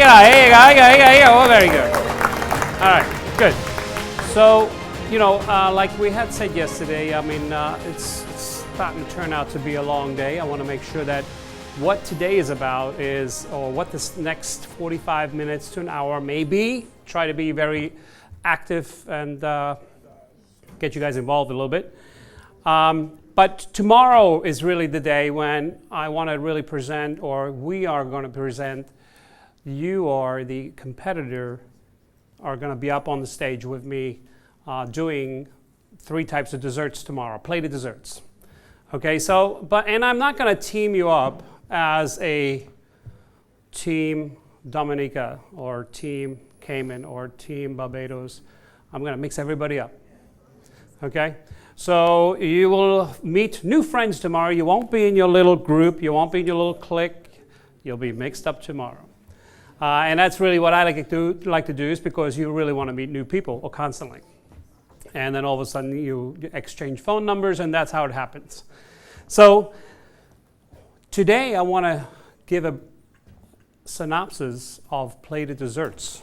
Here you go. Oh, very good. All right, good. So, like we had said yesterday, I mean, it's starting to turn out to be a long day. I want to make sure that what today is about is, or what this next 45 minutes to an hour may be, try to be very active and get you guys involved a little bit. But tomorrow is really the day when I want to really present, or we are going to present, you or the competitor are going to be up on the stage with me doing 3 types of desserts tomorrow, plated desserts. Okay, so, and I'm not going to team you up as a team Dominica or team Cayman or team Barbados. I'm going to mix everybody up. Okay, so you will meet new friends tomorrow. You won't be in your little group. You won't be in your little clique. You'll be mixed up tomorrow. And that's really what I like to do is because you really want to meet new people constantly. And then all of a sudden you exchange phone numbers, and that's how it happens. So today I want to give a synopsis of plated desserts.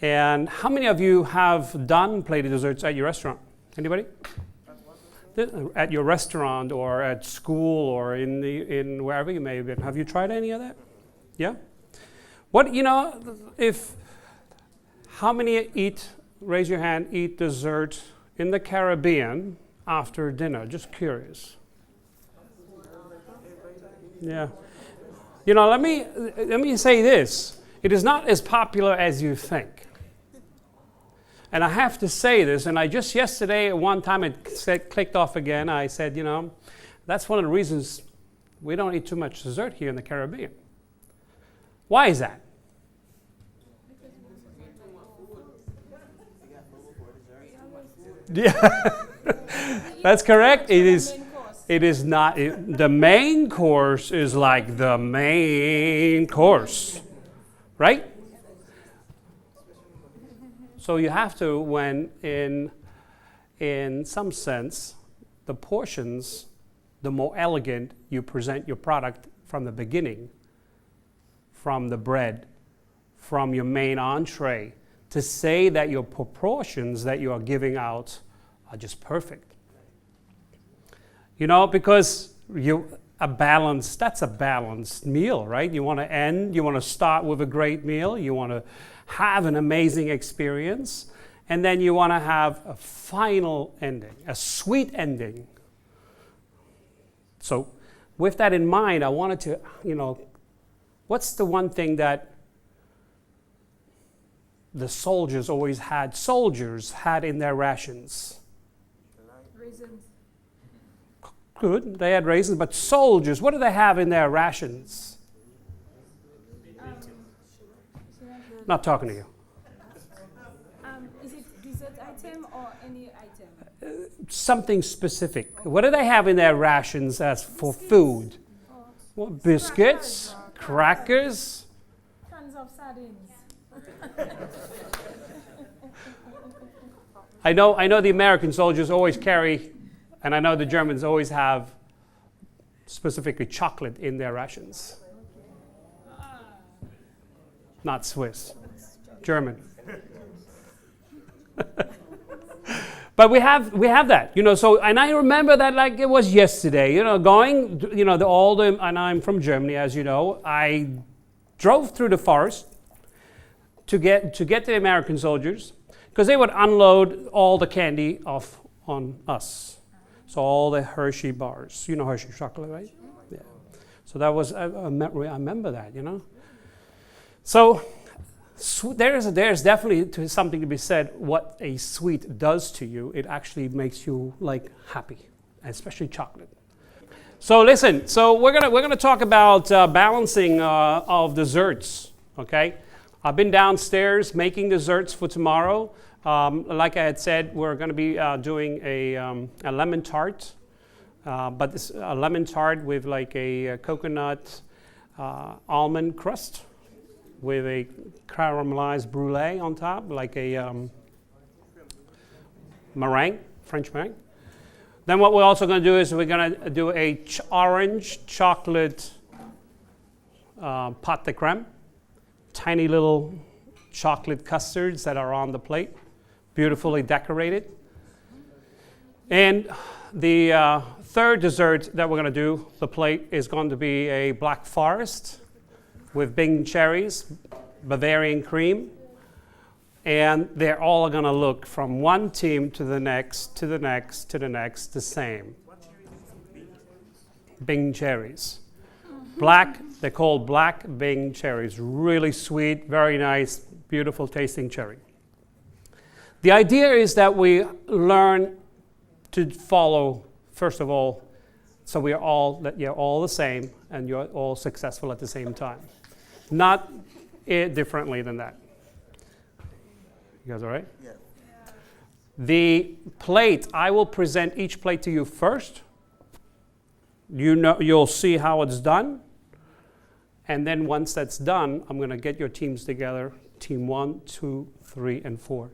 And how many of you have done plated desserts at your restaurant? Anybody? At your restaurant or at school or in wherever you may have been. Have you tried any of that? Yeah? How many raise your hand, eat dessert in the Caribbean after dinner? Just curious. Yeah. Let me say this. It is not as popular as you think. And I have to say this, and I just yesterday, one time it clicked off again. I said, that's one of the reasons we don't eat too much dessert here in the Caribbean. Why is that? Yeah, that's correct. It is not. The main course is like the main course, right? So you have to, when in some sense, the portions, the more elegant you present your product from the beginning, from the bread, from your main entree, to say that your proportions that you are giving out are just perfect. Because that's a balanced meal, right? You want to start with a great meal, you want to have an amazing experience, and then you want to have a final ending, a sweet ending. So with that in mind, I wanted to, what's the one thing that the soldiers had in their rations? Raisins. Good, they had raisins, but soldiers, what do they have in their rations? Not talking to you. Is it dessert item or any item? Something specific. What do they have in their rations as for food? What, biscuits, crackers? Cans of sardines. I know the American soldiers always carry, and I know the Germans always have specifically chocolate in their rations. Not Swiss, German. But we have that, so, and I remember that like it was yesterday, going, and I'm from Germany, as you know. I drove through the forest to get to the American soldiers, because they would unload all the candy off on us. So all the Hershey bars, Hershey chocolate, right? Yeah. So that was, I remember that, So there's definitely something to be said what a sweet does to you. It actually makes you like happy, especially chocolate. So listen, we're gonna talk about balancing of desserts. Okay, I've been downstairs making desserts for tomorrow. Like I had said, we're going to be doing a lemon tart, but this a lemon tart with like a coconut almond crust with a caramelized brulee on top, like a meringue, French meringue. Then what we're also going to do is we're going to do a orange chocolate pâte de crème. tiny little chocolate custards that are on the plate, beautifully decorated. And the third dessert that we're going to do, the plate, is going to be a black forest with Bing cherries, Bavarian cream, and they're all going to look from one team to the next, to the next, to the next, the same. Bing cherries. Black, they're called black Bing cherries. Really sweet, very nice, beautiful tasting cherry. The idea is that we learn to follow, first of all, so you're all the same and you're all successful at the same time. Not differently than that. You guys all right? Yeah. The plate, I will present each plate to you first. You'll see how it's done. And then once that's done, I'm going to get your teams together, team 1, 2, 3, and 4.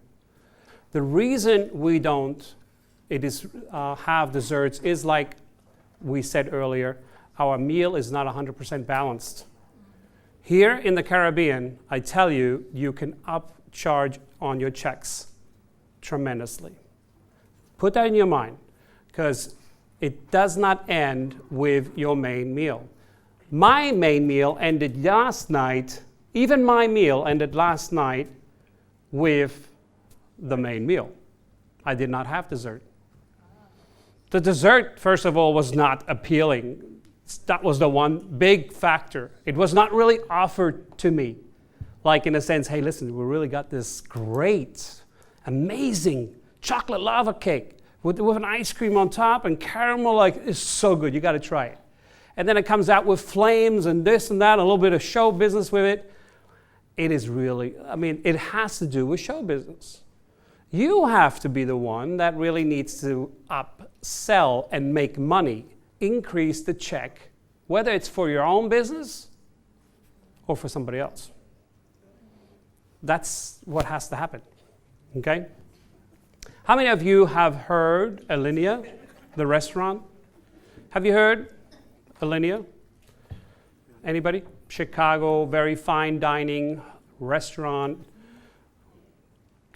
The reason we don't have desserts is, like we said earlier, our meal is not 100% balanced. Here in the Caribbean, I tell you, you can upcharge on your checks tremendously. Put that in your mind, because it does not end with your main meal. My main meal ended last night, even my meal ended last night with the main meal. I did not have dessert. The dessert, first of all, was not appealing. That was the one big factor. It was not really offered to me. Like in a sense, hey, listen, we really got this great, amazing chocolate lava cake with an ice cream on top and caramel, like, it's so good, you gotta try it. And then it comes out with flames and this and that, a little bit of show business with it. It is really, it has to do with show business. You have to be the one that really needs to upsell and make money, increase the check, whether it's for your own business or for somebody else. That's what has to happen, okay? How many of you have heard Alinea, the restaurant? Have you heard Alinea? Anybody? Chicago, very fine dining restaurant.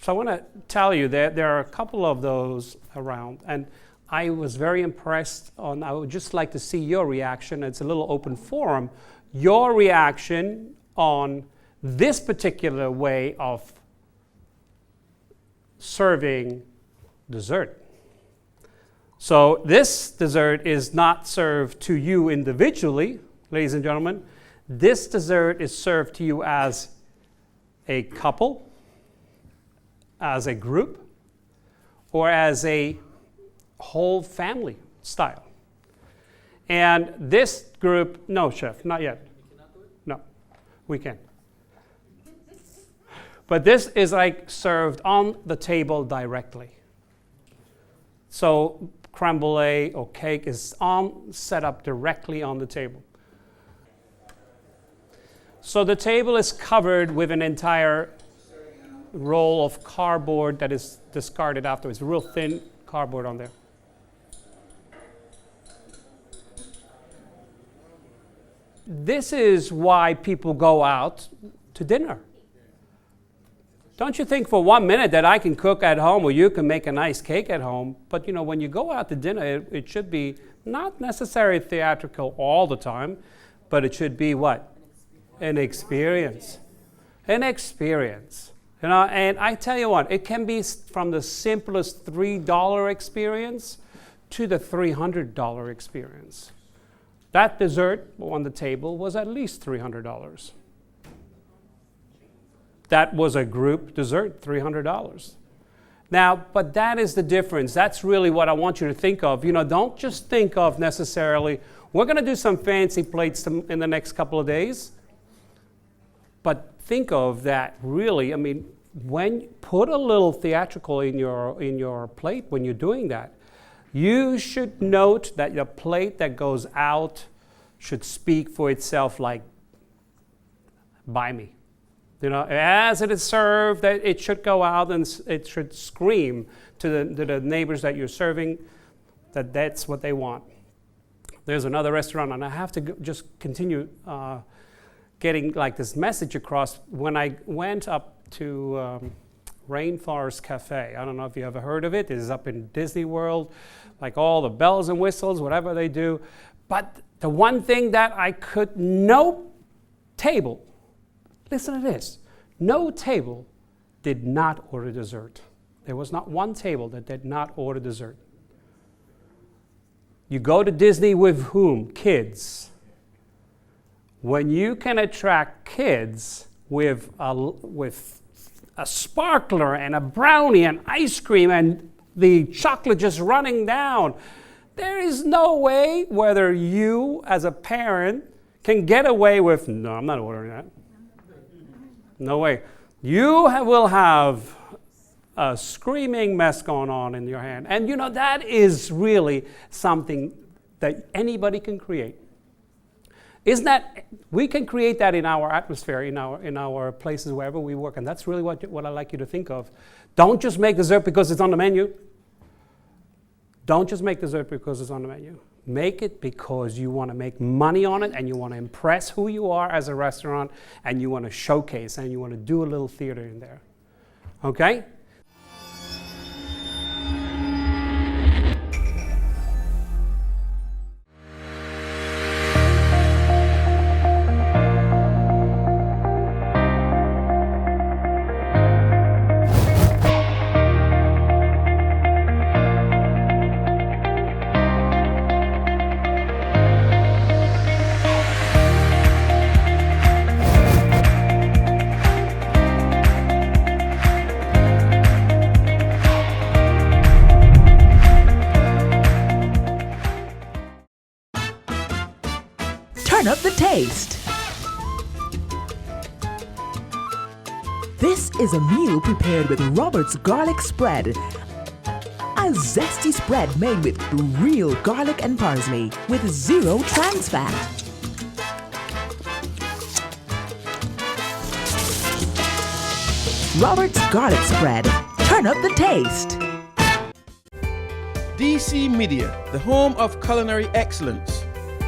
So I want to tell you that there are a couple of those around, and I was very impressed. I would just like to see your reaction. It's a little open forum. Your reaction on this particular way of serving dessert. So this dessert is not served to you individually, ladies and gentlemen. This dessert is served to you as a couple, as a group, or as a whole family style. And this group, no, chef, not yet. No, we can't. But this is like served on the table directly. So creme brulee or cake is set up directly on the table. So the table is covered with an entire roll of cardboard that is discarded afterwards. Real thin cardboard on there. This is why people go out to dinner. Don't you think for 1 minute that I can cook at home or you can make a nice cake at home, but when you go out to dinner, it should be not necessarily theatrical all the time, but it should be what? An experience. An experience. And I tell you what, it can be from the simplest $3 experience to the $300 experience. That dessert on the table was at least $300. That was a group dessert, $300. Now, but that is the difference. That's really what I want you to think of. Don't just think of necessarily, we're going to do some fancy plates in the next couple of days. But think of that really, when put a little theatrical in your plate when you're doing that. You should note that the plate that goes out should speak for itself, like, buy me. As it is served, that it should go out and it should scream to the neighbors that you're serving that that's what they want. There's another restaurant, and I have to just continue getting like this message across when I went up to Rainforest Cafe. I don't know if you ever heard of it. It is up in Disney World, like all the bells and whistles, whatever they do. But the one thing that I could, no table, listen to this, no table did not order dessert. There was not one table that did not order dessert. You go to Disney with whom? Kids. When you can attract kids with a sparkler and a brownie and ice cream and the chocolate just running down, there is no way whether you as a parent can get away with, no, I'm not ordering that. No way. You will have a screaming mess going on in your hand. And you know, that is really something that anybody can create. Isn't that, we can create that in our atmosphere, in our places, wherever we work. And that's really what I like you to think of. Don't just make dessert because it's on the menu. Don't just make dessert because it's on the menu. Make it because you want to make money on it and you want to impress who you are as a restaurant and you want to showcase and you want to do a little theater in there. Okay? Turn up the taste. This is a meal prepared with Robert's garlic spread. A zesty spread made with real garlic and parsley with 0 trans fat. Robert's garlic spread. Turn up the taste. DC Media, the home of culinary excellence.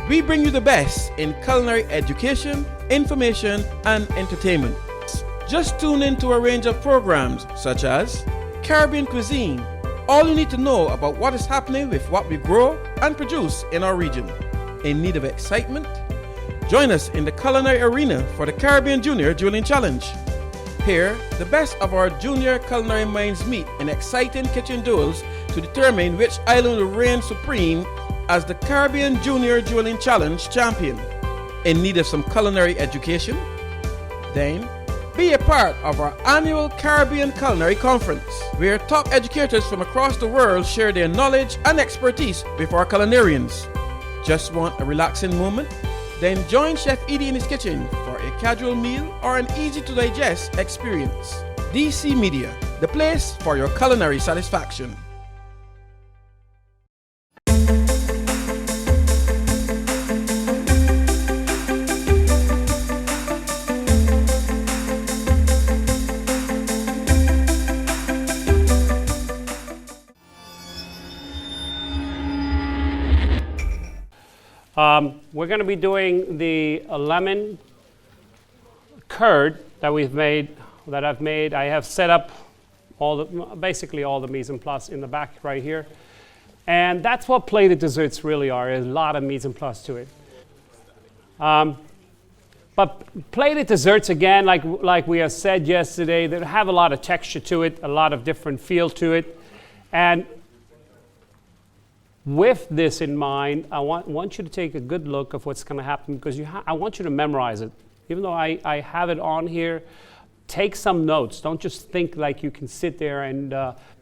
We bring you the best in culinary education, information, and entertainment. Just tune in to a range of programs such as Caribbean Cuisine, all you need to know about what is happening with what we grow and produce in our region. In need of excitement? Join us in the culinary arena for the Caribbean Junior Dueling Challenge. Here, the best of our junior culinary minds meet in exciting kitchen duels to determine which island will reign supreme as the Caribbean Junior Dueling Challenge champion. In need of some culinary education? Then, be a part of our annual Caribbean Culinary Conference, where top educators from across the world share their knowledge and expertise with our culinarians. Just want a relaxing moment? Then join Chef Edie in his kitchen for a casual meal or an easy-to-digest experience. DC Media, the place for your culinary satisfaction. We're going to be doing the lemon curd that I've made. I have set up basically all the mise en place in the back right here. And that's what plated desserts really are, a lot of mise en place to it. But plated desserts, again, like we have said yesterday, they have a lot of texture to it, a lot of different feel to it. And with this in mind, I want you to take a good look of what's going to happen because I want you to memorize it. Even though I have it on here, take some notes. Don't just think like you can sit there and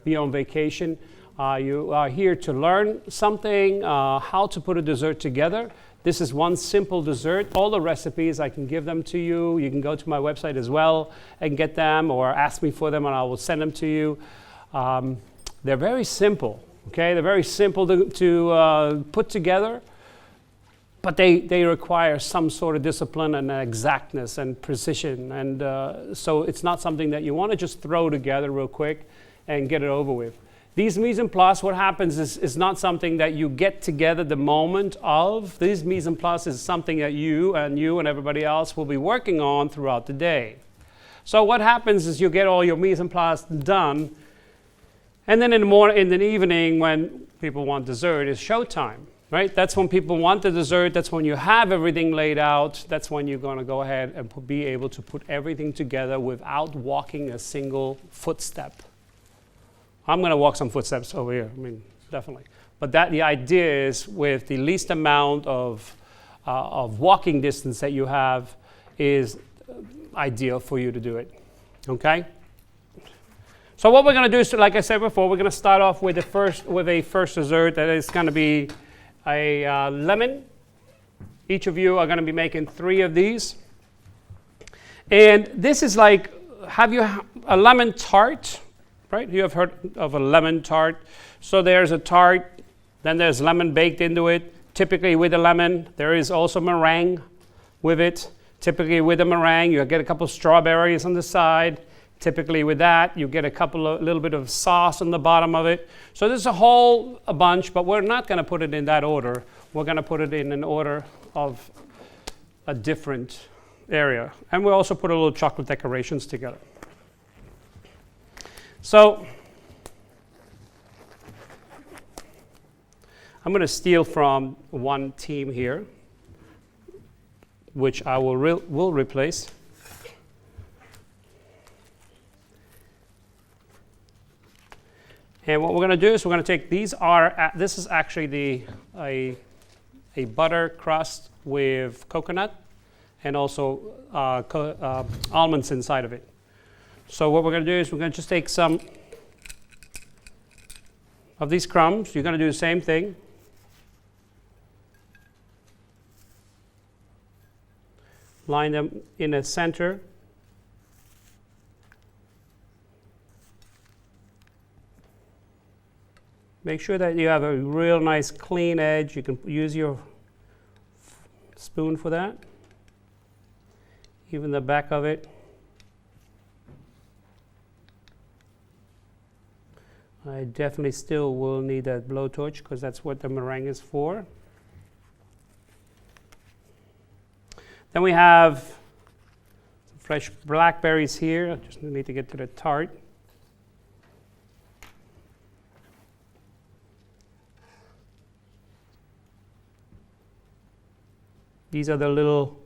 be on vacation. You are here to learn something, how to put a dessert together. This is one simple dessert. All the recipes, I can give them to you. You can go to my website as well and get them or ask me for them and I will send them to you. They're very simple. Okay, they're very simple to put together, but they require some sort of discipline and exactness and precision. And so it's not something that you want to just throw together real quick and get it over with. These mise en place, what happens is not something that you get together the moment of. These mise en place is something that you and everybody else will be working on throughout the day. So what happens is you get all your mise en place done, and then in the evening when people want dessert is showtime, right? That's when people want the dessert. That's when you have everything laid out. That's when you're going to go ahead and be able to put everything together without walking a single footstep. I'm going to walk some footsteps over here. I mean, definitely. But the idea is with the least amount of walking distance that you have is ideal for you to do it. Okay? So what we're going to do is, like I said before, we're going to start off with a first dessert that is going to be a lemon. Each of you are going to be making 3 of these. And this is like, have you a lemon tart? Right? You have heard of a lemon tart. So there's a tart, then there's lemon baked into it. Typically with a lemon, there is also meringue with it. Typically with a meringue, you get a couple of strawberries on the side. Typically with that, you get a little bit of sauce on the bottom of it. So there's a bunch, but we're not going to put it in that order. We're going to put it in an order of a different area. And we'll also put a little chocolate decorations together. So I'm going to steal from one team here, which I will replace. And what we're going to do is we're going to take this is actually a butter crust with coconut and also almonds inside of it. So what we're going to do is we're going to just take some of these crumbs. You're going to do the same thing. Line them in the center. Make sure that you have a real nice clean edge. You can use your spoon for that. Even the back of it. I definitely still will need that blowtorch because that's what the meringue is for. Then we have some fresh blackberries here. I just need to get to the tart. These are the little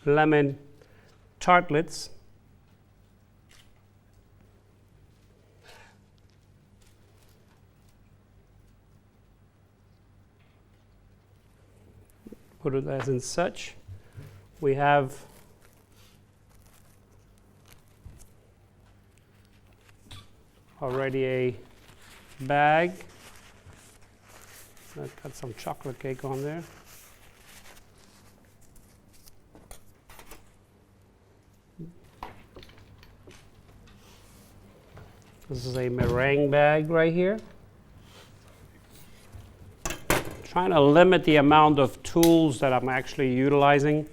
lemon tartlets. Put it as in such. We have already a bag. I've got some chocolate cake on there. This is a meringue bag right here. Trying to limit the amount of tools that I'm actually utilizing.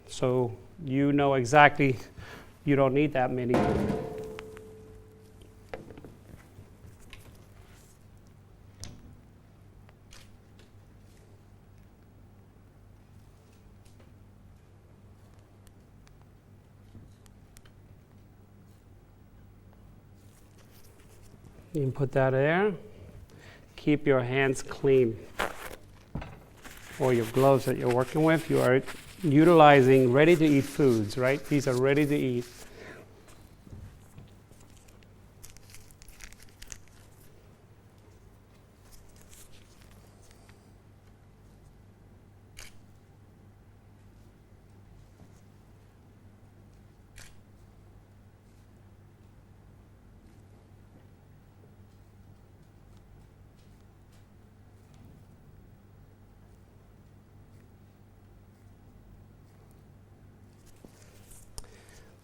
So you know exactly, you don't need that many. You can put that there. Keep your hands clean. Or your gloves that you're working with. You are utilizing ready-to-eat foods, right? These are ready to eat.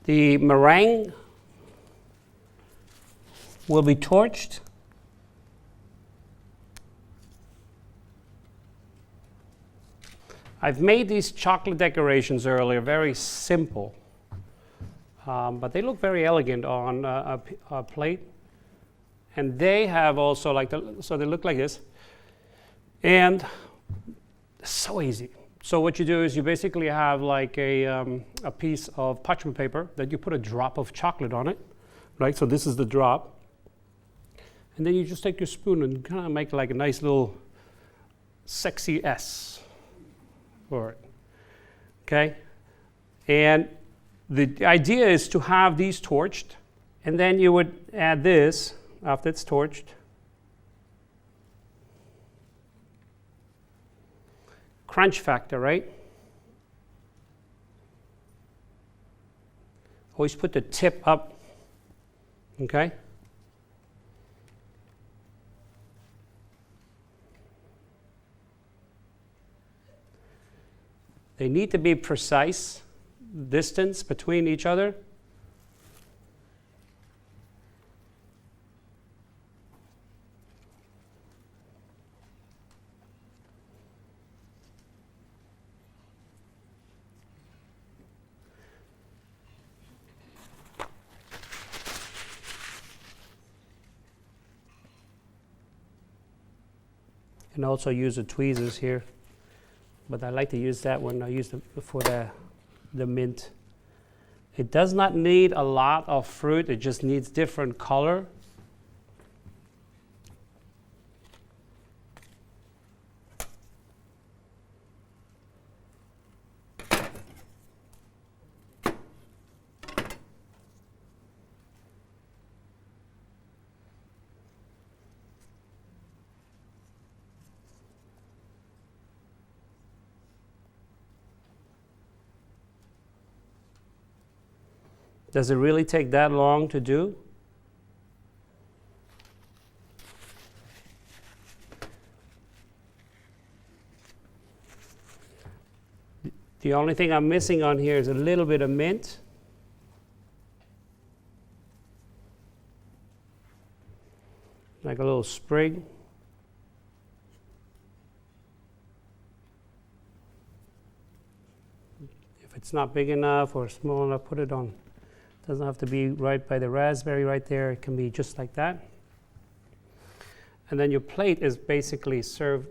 The meringue will be torched. I've made these chocolate decorations earlier, very simple. but they look very elegant on a plate. And they have also so they look like this. And so easy. So what you do is you basically have like a piece of parchment paper that you put a drop of chocolate on it, right? So this is the drop. And then you just take your spoon and kind of make like a nice little sexy S for it, okay? And the idea is to have these torched, and then you would add this after it's torched. Crunch factor, right? Always put the tip up, okay? They need to be precise, distance between each other. And also use the tweezers here. But I like to use that one. I use it for the mint. It does not need a lot of fruit. It just needs different color. Does it really take that long to do? The only thing I'm missing on here is a little bit of mint. Like a little sprig. If it's not big enough or small enough, put it on. Doesn't have to be right by the raspberry right there. It can be just like that. And then your plate is basically served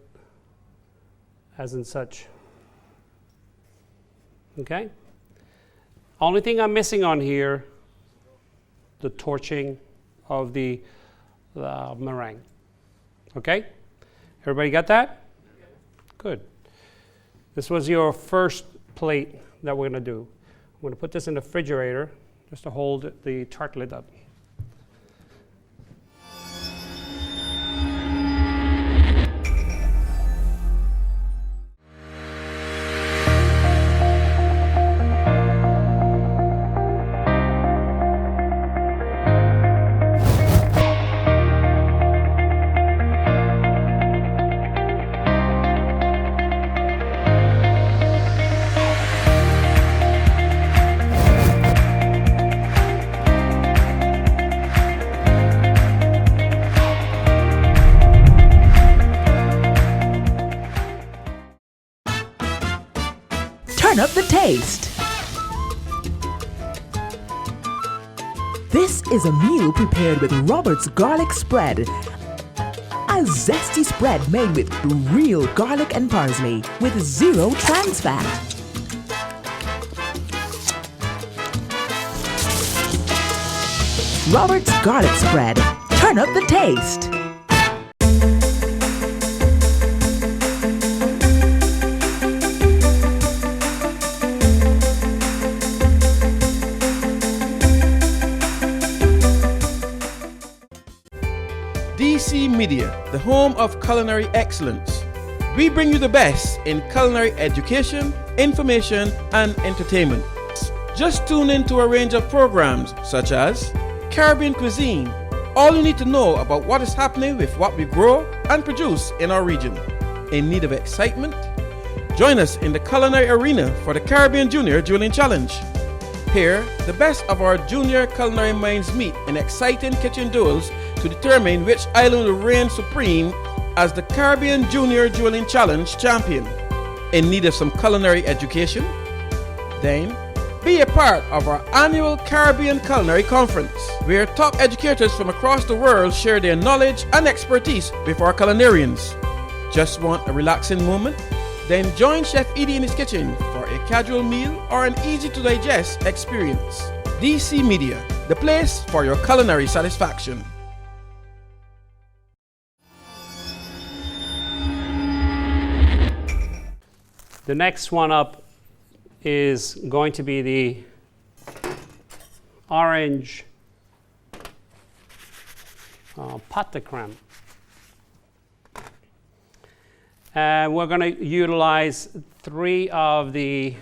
as in such. Okay? Only thing I'm missing on here, the torching of the meringue. Okay? Everybody got that? Good. This was your first plate that we're going to do. I'm going to put this in the refrigerator just to hold the tart lid up. Turn up the taste. This is a meal prepared with Robert's garlic spread. A zesty spread made with real garlic and parsley with 0 trans fat. Robert's garlic spread. Turn up the taste. Cjcc Media, the home of culinary excellence. We bring you the best in culinary education, information, and entertainment. Just tune in to a range of programs such as Caribbean Cuisine, all you need to know about what is happening with what we grow and produce in our region. In need of excitement? Join us in the culinary arena for the Caribbean Junior Dueling Challenge. Here, the best of our junior culinary minds meet in exciting kitchen duels to determine which island will reign supreme as the Caribbean Junior Dueling Challenge champion. In need of some culinary education? Then, Be a part of our annual Caribbean Culinary Conference, where top educators from across the world share their knowledge and expertise with our culinarians. Just want a relaxing moment? Then join Chef Edie in his kitchen for a casual meal or an easy-to-digest experience. DC Media, the place for your culinary satisfaction. The next one up is going to be the orange pâte crème. And we're going to utilize 3 of the,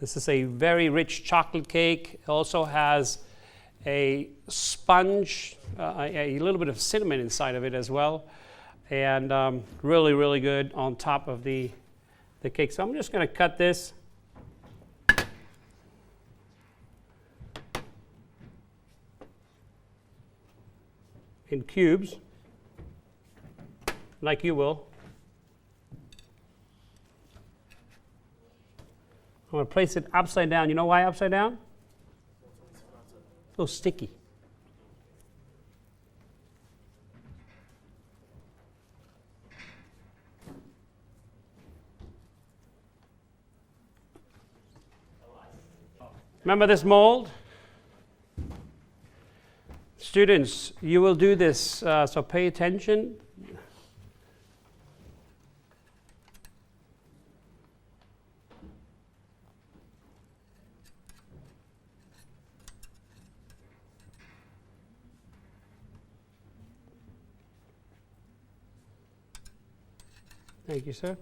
this is a very rich chocolate cake. It also has a sponge, a little bit of cinnamon inside of it as well. And really, really good on top of the cake. So I'm just going to cut this. In cubes, like you will. I'm going to place it upside down. You know why upside down? So sticky. Remember this mold? Students, you will do this, so pay attention. Thank you, sir.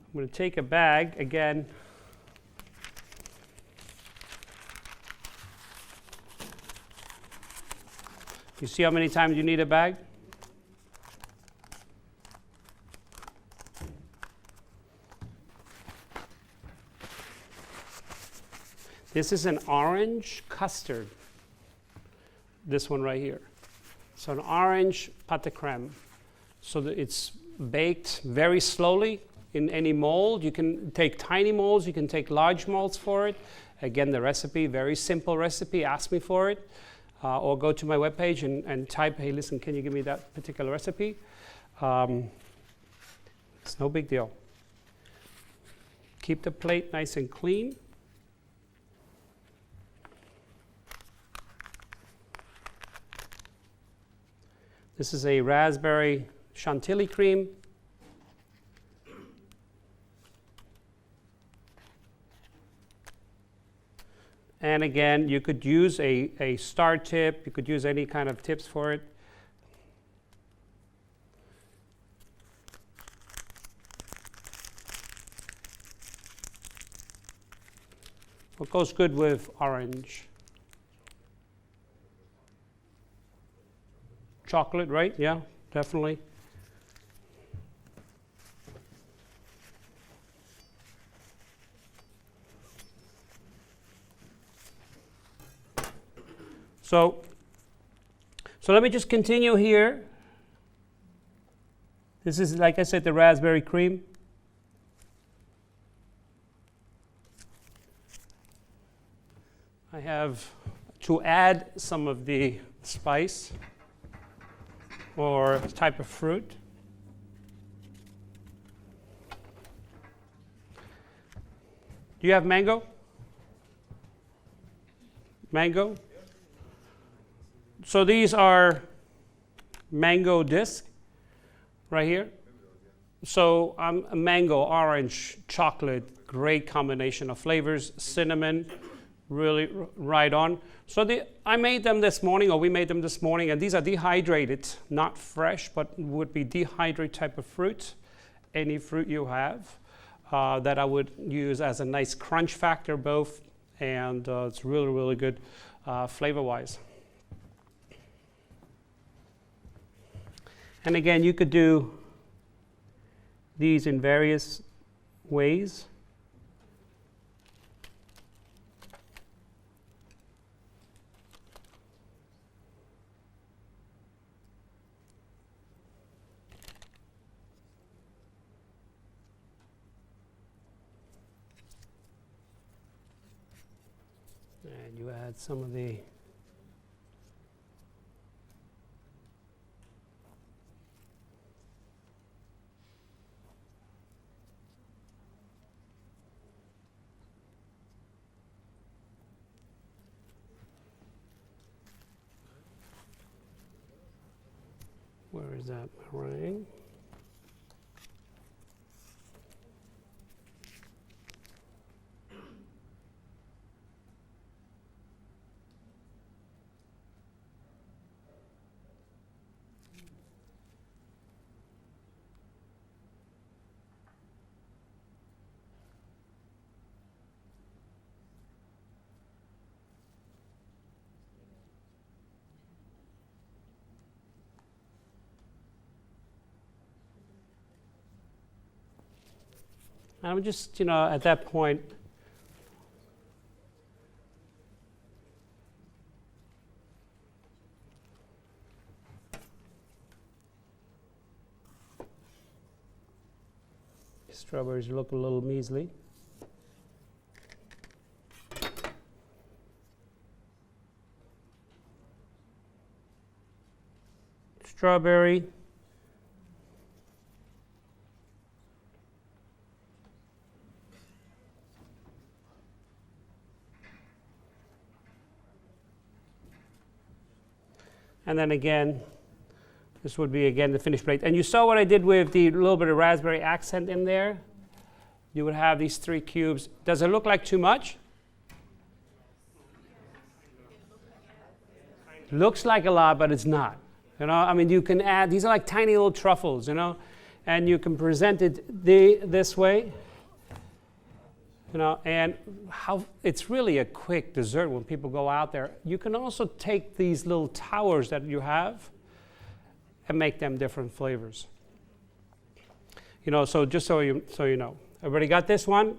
I'm going to take a bag again. You see how many times you need a bag? This is an orange custard. This one right here. So an orange pâte crème. So that it's baked very slowly in any mold. You can take tiny molds, you can take large molds for it. Again, the recipe, very simple recipe, ask me for it. Or go to my webpage and type, hey, listen, can you give me that particular recipe? It's no big deal. Keep the plate nice and clean. This is a raspberry chantilly cream. And again, you could use a star tip. You could use any kind of tips for it. What goes good with orange? Chocolate, right? Yeah, definitely. So let me just continue here. This is, like I said, the raspberry cream. I have to add some of the spice or type of fruit. Do you have mango? Mango? So these are mango disc right here. So a mango, orange, chocolate, great combination of flavors, cinnamon, really right on. So I made them this morning, or we made them this morning, and these are dehydrated, not fresh, but would be dehydrated type of fruit. Any fruit you have that I would use as a nice crunch factor both, and it's really, really good flavor-wise. And again, you could do these in various ways. to add some of the where is that meringue? And I'm just, at that point, strawberries look a little measly. Strawberry. And then again, this would be again the finished plate. And you saw what I did with the little bit of raspberry accent in there? You would have these 3 cubes. Does it look like too much? Looks like a lot, but it's not. You can add, these are like tiny little truffles, and you can present it this way. And how it's really a quick dessert when people go out there. You can also take these little towers that you have and make them different flavors. So just so you know. Everybody got this one?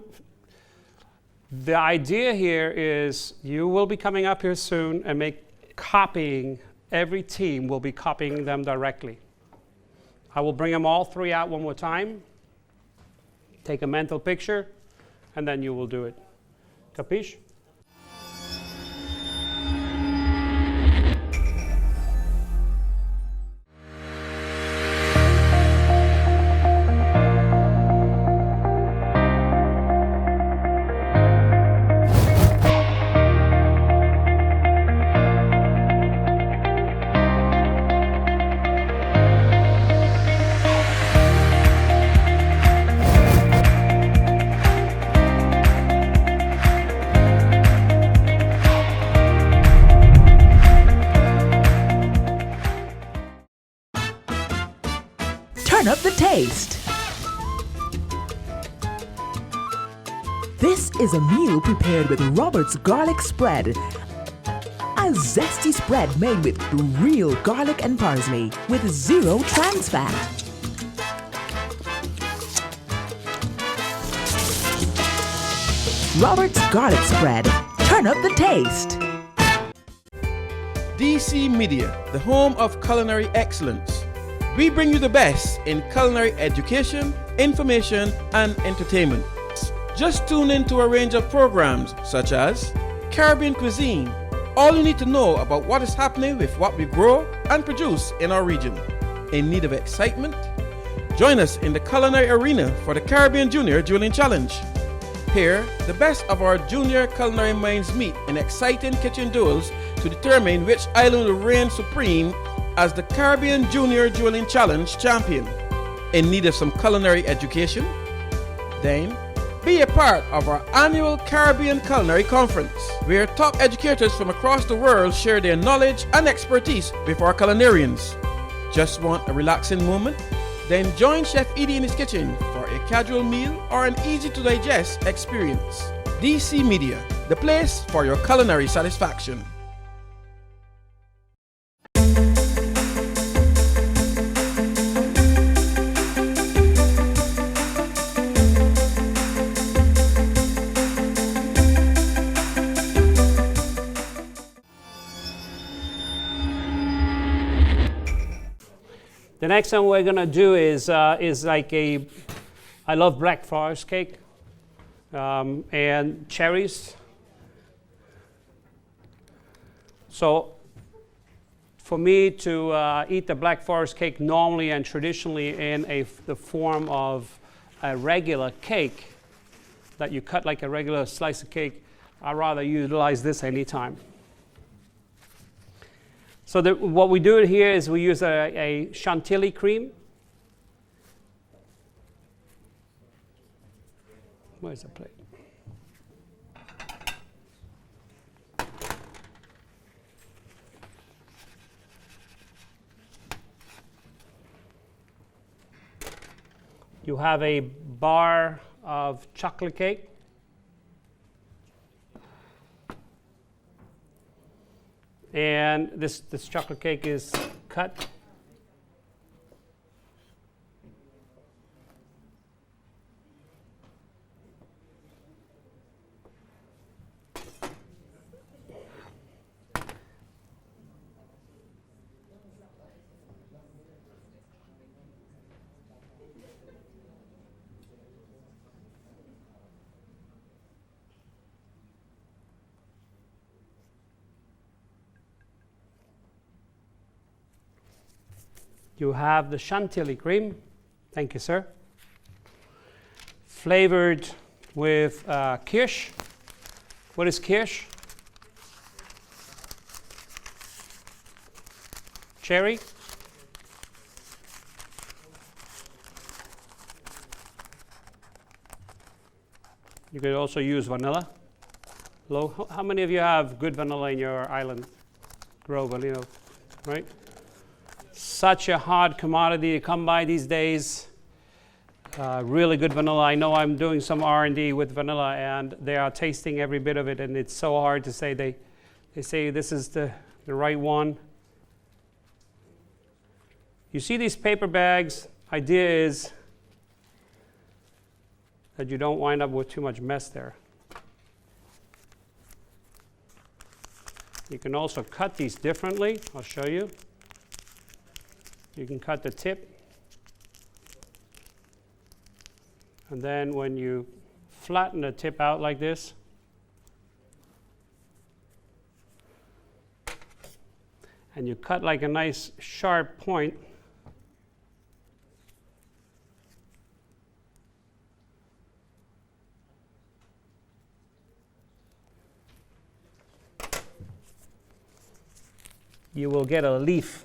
The idea here is you will be coming up here soon and copying, every team will be copying them directly. I will bring them all 3 out one more time. Take a mental picture. And then you will do it. Capiche? Turn up the taste. This is a meal prepared with Robert's garlic spread. A zesty spread made with real garlic and parsley with 0 trans fat. Robert's garlic spread. Turn up the taste. DC Media, the home of culinary excellence. We bring you the best in culinary education, information, and entertainment. Just tune in to a range of programs such as Caribbean Cuisine, all you need to know about what is happening with what we grow and produce in our region. In need of excitement? Join us in the culinary arena for the Caribbean Junior Dueling Challenge. Here, the best of our junior culinary minds meet in exciting kitchen duels to determine which island will reign supreme as the Caribbean Junior Dueling Challenge champion. In need of some culinary education? Then, be a part of our annual Caribbean Culinary Conference, where top educators from across the world share their knowledge and expertise with our culinarians. Just want a relaxing moment? Then join Chef Edie in his kitchen for a casual meal or an easy-to-digest experience. DC Media, the place for your culinary satisfaction. The next one we're gonna do is like I love Black Forest cake and cherries. So for me to eat the Black Forest cake normally and traditionally in the form of a regular cake that you cut like a regular slice of cake, I'd rather utilize this anytime. So what we do here is we use a chantilly cream. Where's the plate? You have a bar of chocolate cake. And this chocolate cake is cut. You have the chantilly cream. Thank you, sir. Flavored with kirsch. What is kirsch? Cherry. You could also use vanilla. How many of you have good vanilla in your island? Grow vanilla, right? Such a hard commodity to come by these days. Really good vanilla. I know I'm doing some R&D with vanilla, and they are tasting every bit of it, and it's so hard to say. They say this is the right one. You see these paper bags. Idea is that you don't wind up with too much mess there. You can also cut these differently. I'll show you. You can cut the tip, and then when you flatten the tip out like this, and you cut like a nice sharp point, you will get a leaf.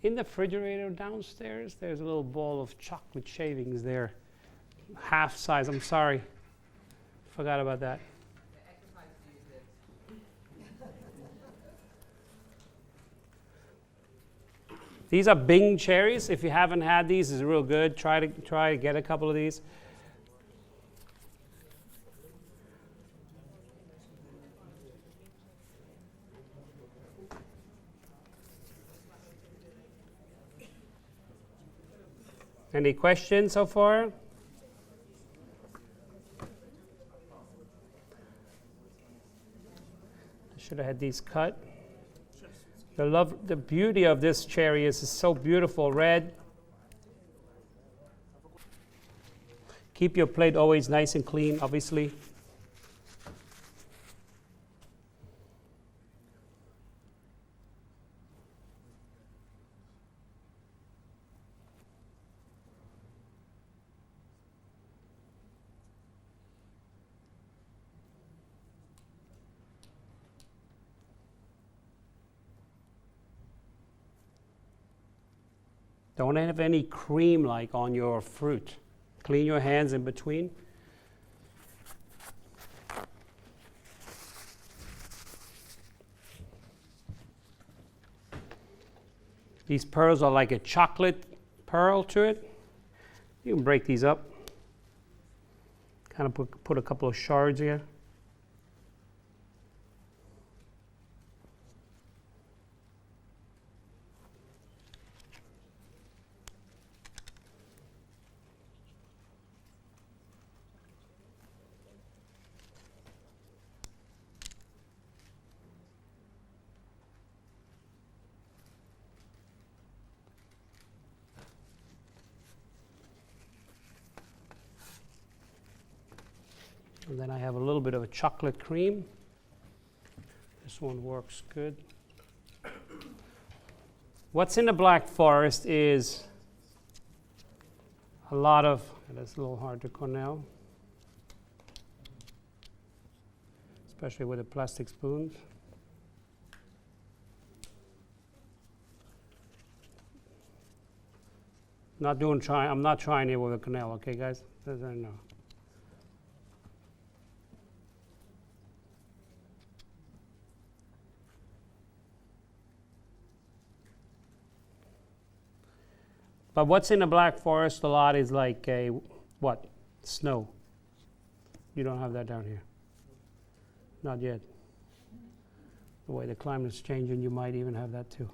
In the refrigerator downstairs, there's a little bowl of chocolate shavings there. Half size, I'm sorry. Forgot about that. These are Bing cherries. If you haven't had these, it's real good. Try to get a couple of these. Any questions so far? I should have had these cut. The beauty of this cherry is it's so beautiful, red. Keep your plate always nice and clean, obviously. Don't have any cream like on your fruit. Clean your hands in between. These pearls are like a chocolate pearl to it. You can break these up. Kind of put a couple of shards here. And then I have a little bit of a chocolate cream. This one works good. What's in the Black Forest is a lot of, that's a little hard to cornell, especially with the plastic spoons. I'm not trying it with a cornell, okay guys? No. But what's in the Black Forest a lot is like a, what? Snow. You don't have that down here. Not yet. The way the climate's changing, you might even have that too.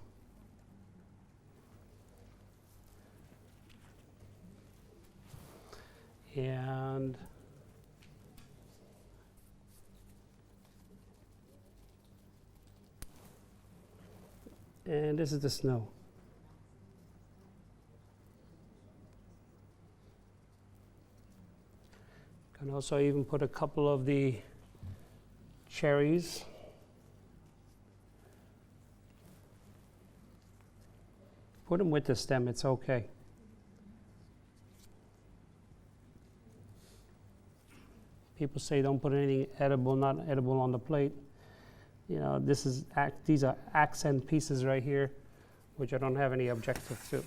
And this is the snow. Can also even put a couple of the cherries. Put them with the stem, it's okay. People say don't put anything edible, not edible on the plate. You know, these are accent pieces right here, which I don't have any objective to.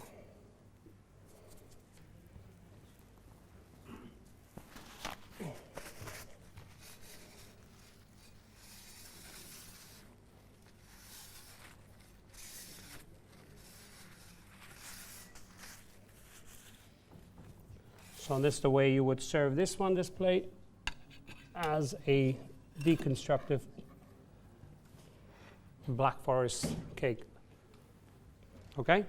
So this is the way you would serve this plate, as a deconstructive Black Forest cake. Okay?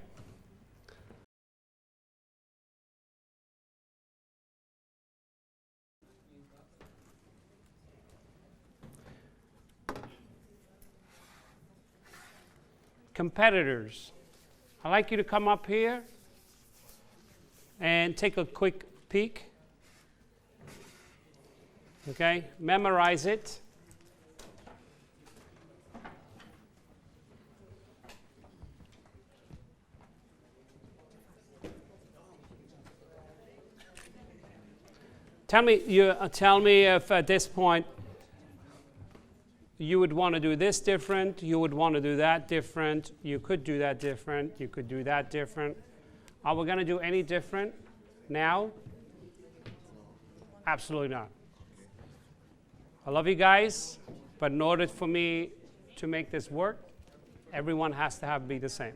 Competitors, I'd like you to come up here and take a quick peek. Okay, memorize it. Tell me if at this point you would want to do this different, you would want to do that different, you could do that different, you could do that different. Are we going to do any different now? Absolutely not. I love you guys, but in order for me to make this work, everyone has to be the same.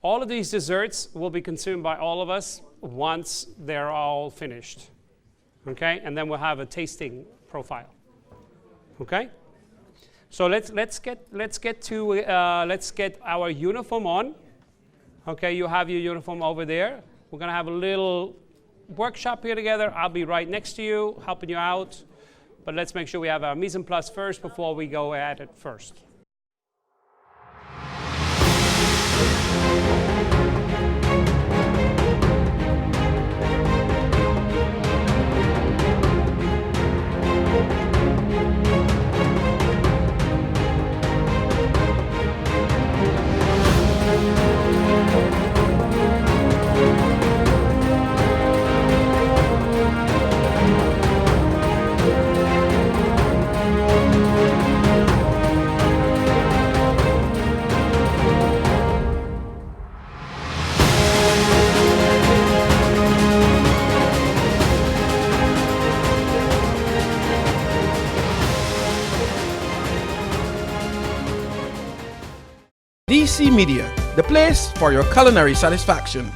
All of these desserts will be consumed by all of us once they're all finished. Okay, and then we'll have a tasting profile. Okay, so let's get our uniform on. Okay, you have your uniform over there. We're gonna have a little workshop here together. I'll be right next to you, helping you out. But let's make sure we have our mise en place first before we go at it first. Cjcc Media, the place for your culinary satisfaction.